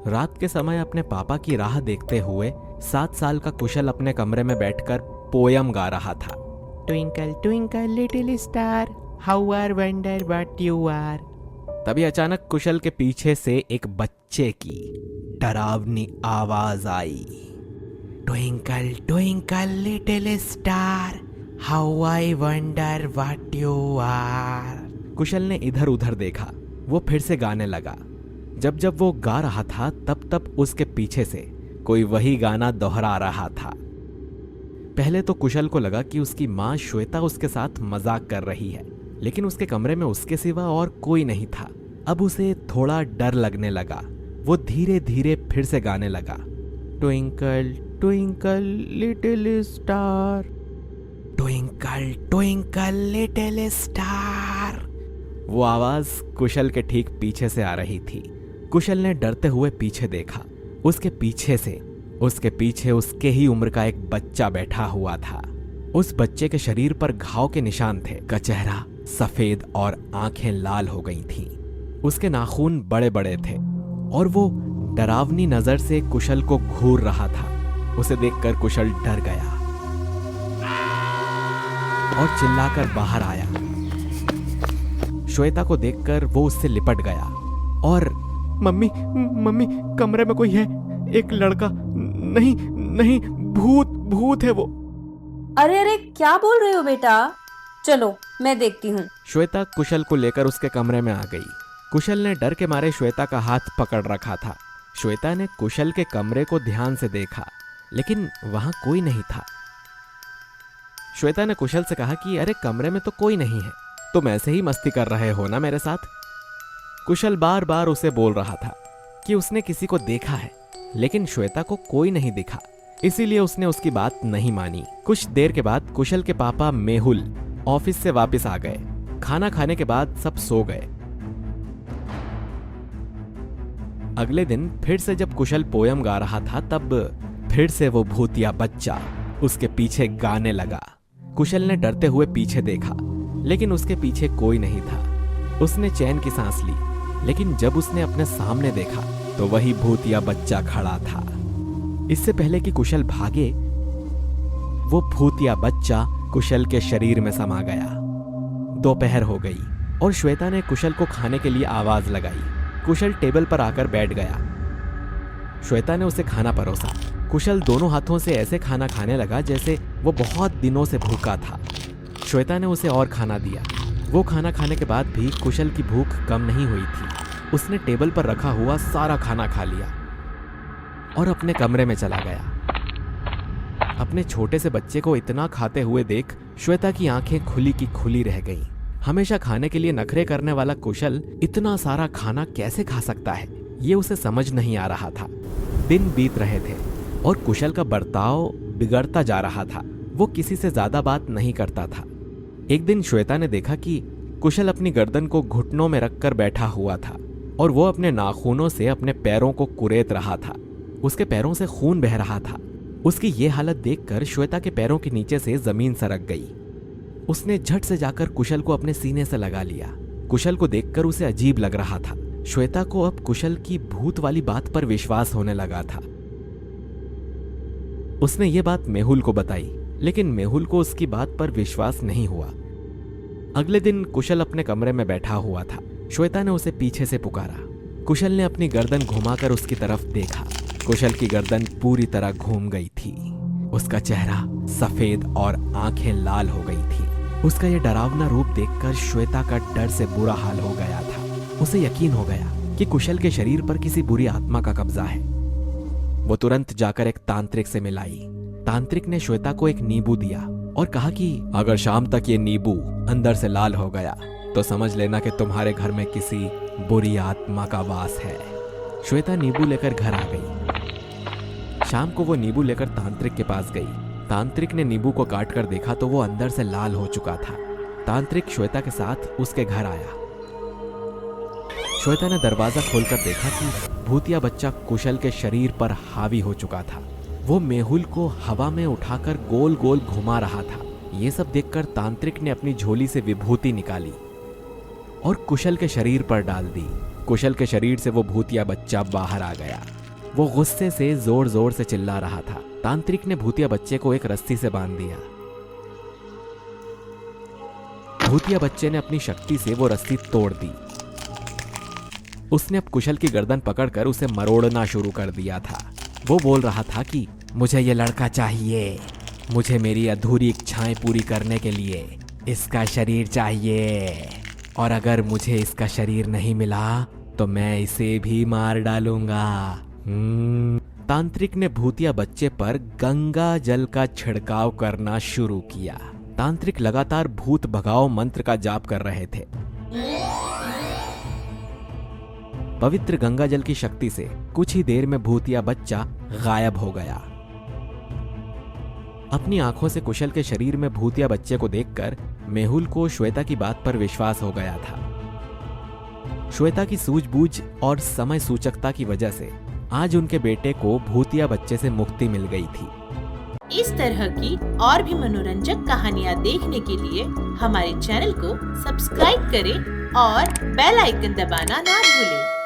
रात के समय अपने पापा की राह देखते हुए 7 साल का कुशल अपने कमरे में बैठकर पोयम गा रहा था। Twinkle twinkle little star, how are wonder what you are. तभी अचानक कुशल के पीछे से एक बच्चे की डरावनी आवाज आई। Twinkle twinkle little star, how I wonder what you are. Kushal ने इधर उधर देखा। वो फिर से गाने लगा। जब जब वो गा रहा था तब तब उसके पीछे से कोई वही गाना दोहरा रहा था। पहले तो कुशल को लगा कि उसकी माँ श्वेता उसके साथ मजाक कर रही है, लेकिन उसके कमरे में उसके सिवा और कोई नहीं था। अब उसे थोड़ा डर लगने लगा। वो धीरे धीरे फिर से गाने लगा। Twinkle twinkle little star, twinkle twinkle little star. वो आवाज कुशल के ठीक पीछे से आ रही थी। कुशल ने डरते हुए पीछे देखा। उसके पीछे उसके ही उम्र का एक बच्चा बैठा हुआ था। उस बच्चे के शरीर पर घाव के निशान थे। का चेहरा सफेद और आंखें लाल हो गई थीं। उसके नाखून बड़े बड़े थे और वो डरावनी नजर से कुशल को घूर रहा था। उसे देखकर कुशल डर गया और चिल्लाकर बाहर आया। श्वेता को देखकर वो उससे लिपट गया और मम्मी मम्मी कमरे में कोई है, एक लड़का, नहीं नहीं भूत है वो। अरे अरे क्या बोल रहे हो बेटा, चलो मैं देखती हूँ। श्वेता कुशल को लेकर उसके कमरे में आ गई। कुशल ने डर के मारे श्वेता का हाथ पकड़ रखा था। श्वेता ने कुशल के कमरे को ध्यान से देखा, लेकिन वहां कोई नहीं था। श्वेता ने कुशल से कहा कि अरे कमरे में तो कोई नहीं है, तुम ऐसे ही मस्ती कर रहे हो ना मेरे साथ। कुशल बार बार उसे बोल रहा था कि उसने किसी को देखा है, लेकिन श्वेता को कोई नहीं दिखा, इसीलिए उसने उसकी बात नहीं मानी। कुछ देर के बाद कुशल के पापा मेहुल ऑफिस से वापस आ गए। खाना खाने के बाद सब सो गए। अगले दिन फिर से जब कुशल पोयम गा रहा था तब फिर से वो भूतिया बच्चा उसके पीछे गाने लगा। कुशल ने डरते हुए पीछे देखा, लेकिन उसके पीछे कोई नहीं था। उसने चैन की सांस ली, लेकिन जब उसने अपने सामने देखा तो वही भूतिया बच्चा खड़ा था। इससे पहले कि कुशल भागे, वो भूतिया बच्चा कुशल के शरीर में समा गया। दोपहर हो गई और श्वेता ने कुशल को खाने के लिए आवाज लगाई। कुशल टेबल पर आकर बैठ गया। श्वेता ने उसे खाना परोसा। कुशल दोनों हाथों से ऐसे खाना खाने लगा जैसे वो बहुत दिनों से भूखा था। श्वेता ने उसे और खाना दिया। वो खाना खाने के बाद भी कुशल की भूख कम नहीं हुई थी। उसने टेबल पर रखा हुआ सारा खाना खा लिया और अपने कमरे में चला गया। अपने छोटे से बच्चे को इतना खाते हुए देख श्वेता की आंखें खुली की खुली रह गईं। हमेशा खाने के लिए नखरे करने वाला कुशल इतना सारा खाना कैसे खा सकता है, ये उसे समझ नहीं आ रहा था। दिन बीत रहे थे और कुशल का बर्ताव बिगड़ता जा रहा था। वो किसी से ज्यादा बात नहीं करता था। एक दिन श्वेता ने देखा कि कुशल अपनी गर्दन को घुटनों में रखकर बैठा हुआ था और वो अपने नाखूनों से अपने पैरों को कुरेद रहा था। उसके पैरों से खून बह रहा था। उसकी ये हालत देखकर श्वेता के पैरों के नीचे से जमीन सरक गई। उसने झट से जाकर कुशल को अपने सीने से लगा लिया। कुशल को देखकर उसे अजीब लग रहा था। श्वेता को अब कुशल की भूत वाली बात पर विश्वास होने लगा था। उसने ये बात मेहुल को बताई, लेकिन मेहुल को उसकी बात पर विश्वास नहीं हुआ। अगले दिन कुशल अपने कमरे में बैठा हुआ था। श्वेता ने उसे पीछे से पुकारा। कुशल ने अपनी गर्दन घुमाकर उसकी तरफ देखा। कुशल की गर्दन पूरी तरह घूम गई थी। उसका चेहरा सफेद और आंखें लाल हो गई थी। उसका यह डरावना रूप देखकर श्वेता का डर से बुरा हाल हो गया था। उसे यकीन हो गया कि कुशल के शरीर पर किसी बुरी आत्मा का कब्जा है। वो तुरंत जाकर एक तांत्रिक से मिलाई। तांत्रिक ने श्वेता को एक नींबू दिया और कहा कि अगर शाम तक ये नींबू अंदर से लाल हो गया तो समझ लेना कि तुम्हारे घर में किसी बुरी आत्मा का वास है। श्वेता नींबू लेकर घर आ गई। शाम को वो नींबू लेकर तांत्रिक के पास गई। तांत्रिक ने नींबू को काट कर देखा तो वो अंदर से लाल हो चुका था। तांत्रिक श्वेता के साथ उसके घर आया। श्वेता ने दरवाजा खोलकर देखा कि भूतिया बच्चा कुशल के शरीर पर हावी हो चुका था। वो मेहुल को हवा में उठाकर गोल गोल घुमा रहा था। ये सब देखकर तांत्रिक ने अपनी झोली से विभूति निकाली और कुशल के शरीर पर डाल दी। कुशल के शरीर से वो भूतिया बच्चा बाहर आ गया। वो गुस्से से जोर जोर से चिल्ला रहा था। तांत्रिक ने भूतिया बच्चे को एक रस्सी से बांध दिया। भूतिया बच्चे ने अपनी शक्ति से वो रस्सी तोड़ दी। उसने अब कुशल की गर्दन पकड़कर उसे मरोड़ना शुरू कर दिया था। वो बोल रहा था कि मुझे ये लड़का चाहिए, मुझे मेरी अधूरी इच्छाएं पूरी करने के लिए इसका शरीर चाहिए, और अगर मुझे इसका शरीर नहीं मिला तो मैं इसे भी मार डालूंगा। तांत्रिक ने भूतिया बच्चे पर गंगा जल का छिड़काव करना शुरू किया। तांत्रिक लगातार भूत भगाओ मंत्र का जाप कर रहे थे। पवित्र गंगा जल की शक्ति से कुछ ही देर में भूतिया बच्चा गायब हो गया। अपनी आंखों से कुशल के शरीर में भूतिया बच्चे को देखकर मेहुल को श्वेता की बात पर विश्वास हो गया था। श्वेता की सूझबूझ और समय सूचकता की वजह से आज उनके बेटे को भूतिया बच्चे से मुक्ति मिल गई थी। इस तरह की और भी मनोरंजक कहानियाँ देखने के लिए हमारे चैनल को सब्सक्राइब करें और बेल आइकन दबाना ना भूलें।